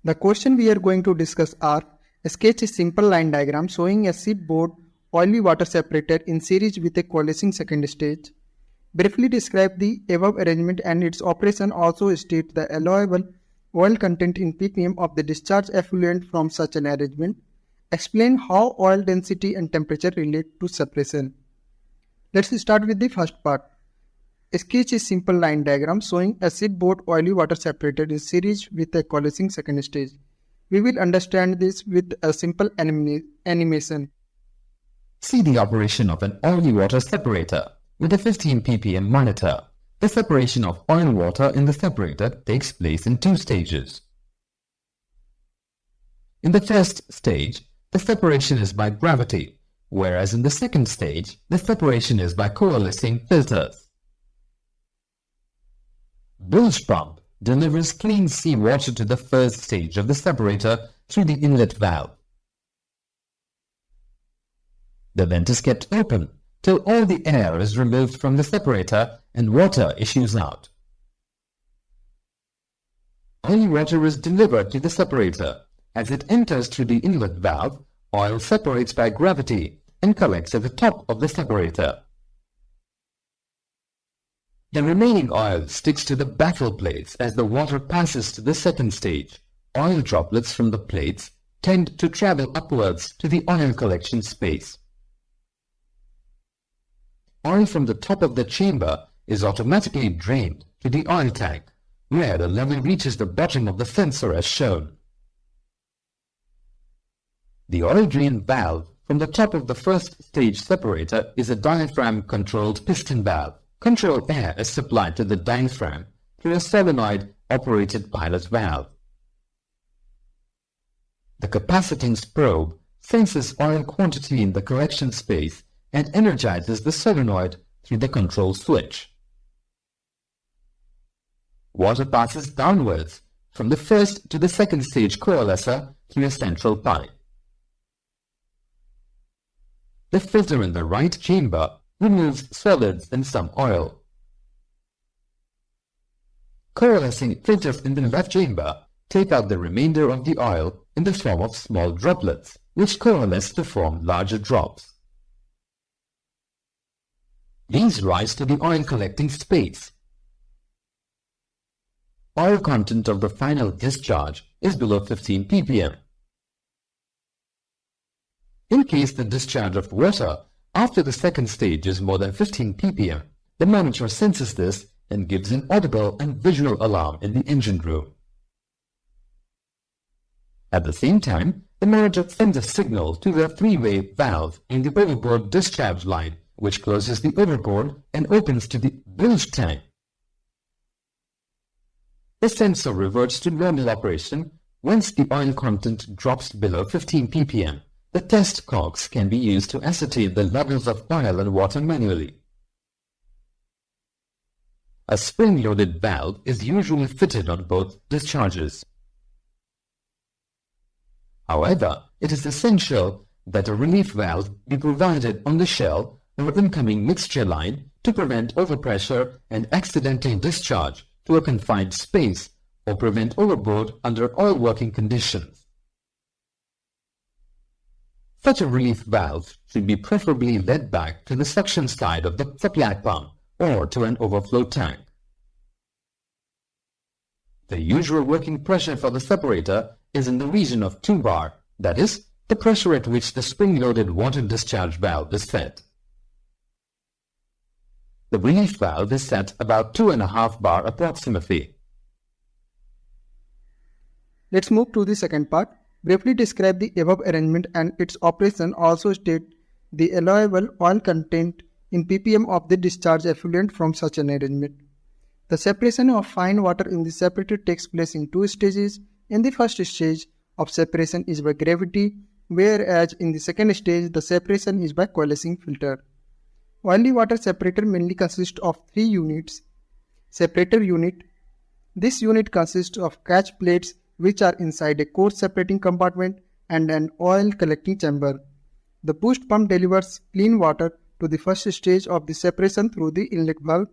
The question we are going to discuss are: sketch a simple line diagram showing a shipboard oily water separator in series with a coalescing second stage. Briefly describe the above arrangement and its operation. Also state the allowable oil content in ppm of the discharge effluent from such an arrangement. Explain how oil density and temperature relate to separation. Let's start with the first part. Sketch a simple line diagram showing a shipboard oily water separator in series with a coalescing second stage. We will understand this with a simple animation. See the operation of an oily water separator with a 15 ppm monitor. The separation of oil water in the separator takes place in two stages. In the first stage, the separation is by gravity, whereas in the second stage, the separation is by coalescing filters. Bilge pump delivers clean seawater to the first stage of the separator through the inlet valve. The vent is kept open till all the air is removed from the separator and water issues out. Oily water is delivered to the separator. As it enters through the inlet valve, oil separates by gravity and collects at the top of the separator. The remaining oil sticks to the baffle plates as the water passes to the second stage. Oil droplets from the plates tend to travel upwards to the oil collection space. Oil from the top of the chamber is automatically drained to the oil tank, where the level reaches the bottom of the sensor as shown. The oil drain valve from the top of the first stage separator is a diaphragm-controlled piston valve. Controlled air is supplied to the diaphragm through a solenoid-operated pilot valve. The capacitance probe senses oil quantity in the collection space and energizes the solenoid through the control switch. Water passes downwards from the first to the second stage coalescer through a central pipe. The filter in the right chamber removes solids and some oil. Coalescing filters in the left chamber take out the remainder of the oil in the form of small droplets, which coalesce to form larger drops. These rise to the oil collecting space. Oil content of the final discharge is below 15 ppm. In case the discharge of water after the second stage is more than 15 ppm, the monitor senses this and gives an audible and visual alarm in the engine room. At the same time, the monitor sends a signal to the three-way valve in the overboard discharge line, which closes the overboard and opens to the bilge tank. The sensor reverts to normal operation once the oil content drops below 15 ppm. The test cogs can be used to ascertain the levels of oil and water manually. A spring-loaded valve is usually fitted on both discharges. However, it is essential that a relief valve be provided on the shell or incoming mixture line to prevent overpressure and accidental discharge to a confined space or prevent overboard under oil working conditions. Such a relief valve should be preferably led back to the suction side of the supply pump or to an overflow tank. The usual working pressure for the separator is in the region of 2 bar, that is, the pressure at which the spring-loaded water discharge valve is set. The relief valve is set about 2.5 bar approximately. Let's move to the second part. Briefly describe the above arrangement and its operation. Also state the allowable oil content in ppm of the discharge effluent from such an arrangement. The separation of fine water in the separator takes place in two stages. In the first stage of separation is by gravity, whereas in the second stage the separation is by coalescing filter. Oily water separator mainly consists of 3 units. Separator unit. This unit consists of catch plates which are inside a coarse separating compartment and an oil collecting chamber. The boost pump delivers clean water to the first stage of the separation through the inlet valve.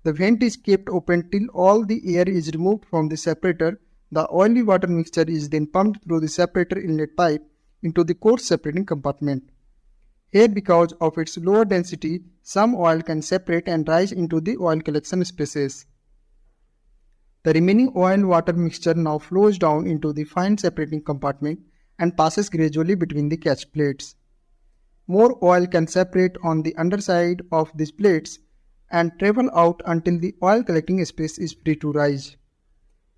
The vent is kept open till all the air is removed from the separator The oily water mixture is then pumped through the separator inlet pipe into the coarse separating compartment. Here, because of its lower density, some oil can separate and rise into the oil collection spaces. The remaining oil-water mixture now flows down into the fine separating compartment and passes gradually between the catch plates. More oil can separate on the underside of these plates and travel out until the oil collecting space is free to rise.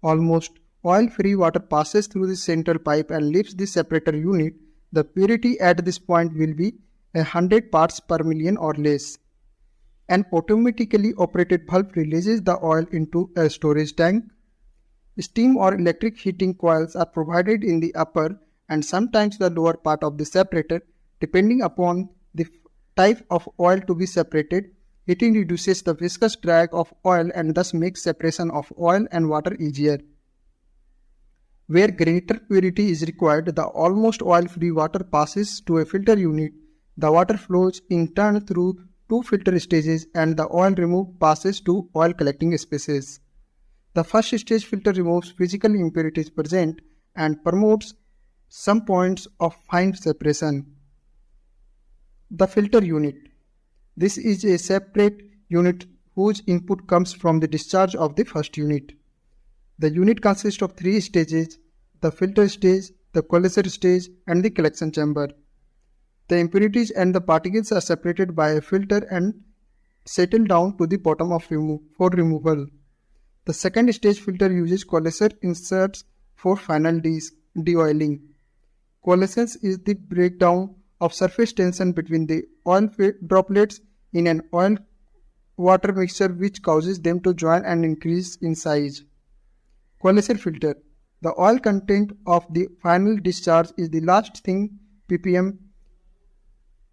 Almost oil-free water passes through the central pipe and leaves the separator unit. The purity at this point will be 100 parts per million or less. An automatically operated valve releases the oil into a storage tank. Steam or electric heating coils are provided in the upper and sometimes the lower part of the separator, depending upon the type of oil to be separated. Heating reduces the viscous drag of oil and thus makes separation of oil and water easier. Where greater purity is required, the almost oil-free water passes to a filter unit. The water flows in turn through two filter stages and the oil removed passes to oil collecting spaces. The first stage filter removes physical impurities present and promotes some points of fine separation. The filter unit. This is a separate unit whose input comes from the discharge of the first unit. The unit consists of three stages: the filter stage, the coalescer stage, and the collection chamber. The impurities and the particles are separated by a filter and settle down to the bottom for removal. The second stage filter uses coalescer inserts for final de-oiling. Coalescence is the breakdown of surface tension between the oil droplets in an oil-water mixture, which causes them to join and increase in size. Coalescer filter. The oil content of the final discharge is the last thing ppm.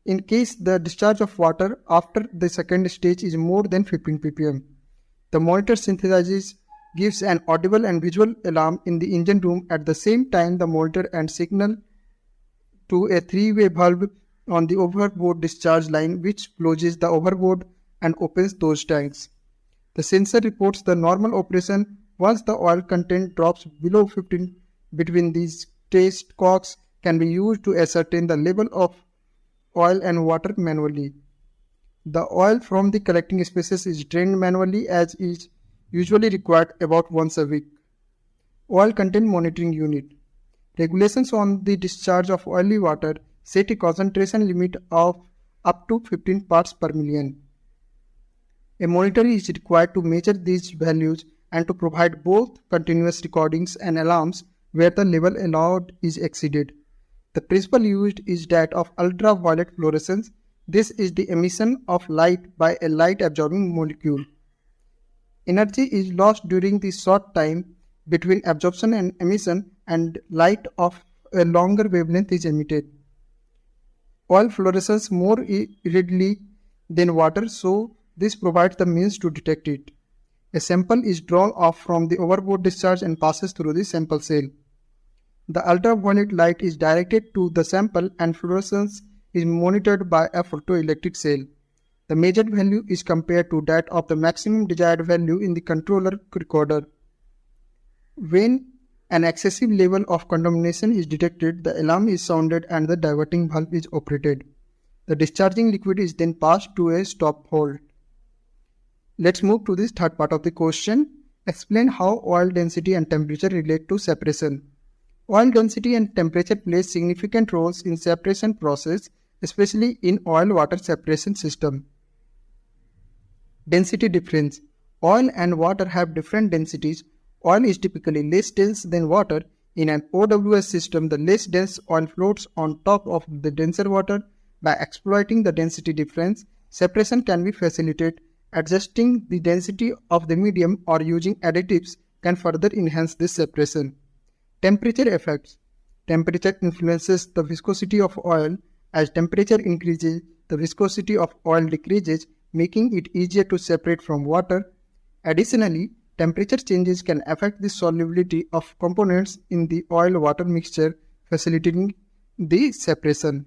In case the discharge of water after the second stage is more than 15 ppm. The monitor synthesizes gives an audible and visual alarm in the engine room. At the same time, the monitor and signal to a three-way valve on the overboard discharge line, which closes the overboard and opens those tanks. The sensor reports the normal operation. Once the oil content drops below 15, between these test cocks can be used to ascertain the level of oil and water manually. The oil from the collecting spaces is drained manually, as is usually required about once a week. Oil content monitoring unit. Regulations on the discharge of oily water set a concentration limit of up to 15 parts per million. A monitor is required to measure these values and to provide both continuous recordings and alarms where the level allowed is exceeded. The principle used is that of ultraviolet fluorescence. This is the emission of light by a light-absorbing molecule. Energy is lost during the short time between absorption and emission, and light of a longer wavelength is emitted. Oil fluoresces more readily than water, so this provides the means to detect it. A sample is drawn off from the overboard discharge and passes through the sample cell. The ultraviolet light is directed to the sample and fluorescence is monitored by a photoelectric cell. The measured value is compared to that of the maximum desired value in the controller recorder. When an excessive level of contamination is detected, the alarm is sounded and the diverting valve is operated. The discharging liquid is then passed to a stop hold. Let's move to this third part of the question. Explain how oil density and temperature relate to separation. Oil density and temperature play significant roles in separation process, especially in oil-water separation system. Density difference. Oil and water have different densities. Oil is typically less dense than water. In an OWS system, the less dense oil floats on top of the denser water. By exploiting the density difference, separation can be facilitated. Adjusting the density of the medium or using additives can further enhance this separation. Temperature effects. Temperature influences the viscosity of oil. As temperature increases, the viscosity of oil decreases, making it easier to separate from water. Additionally, temperature changes can affect the solubility of components in the oil-water mixture, facilitating the separation.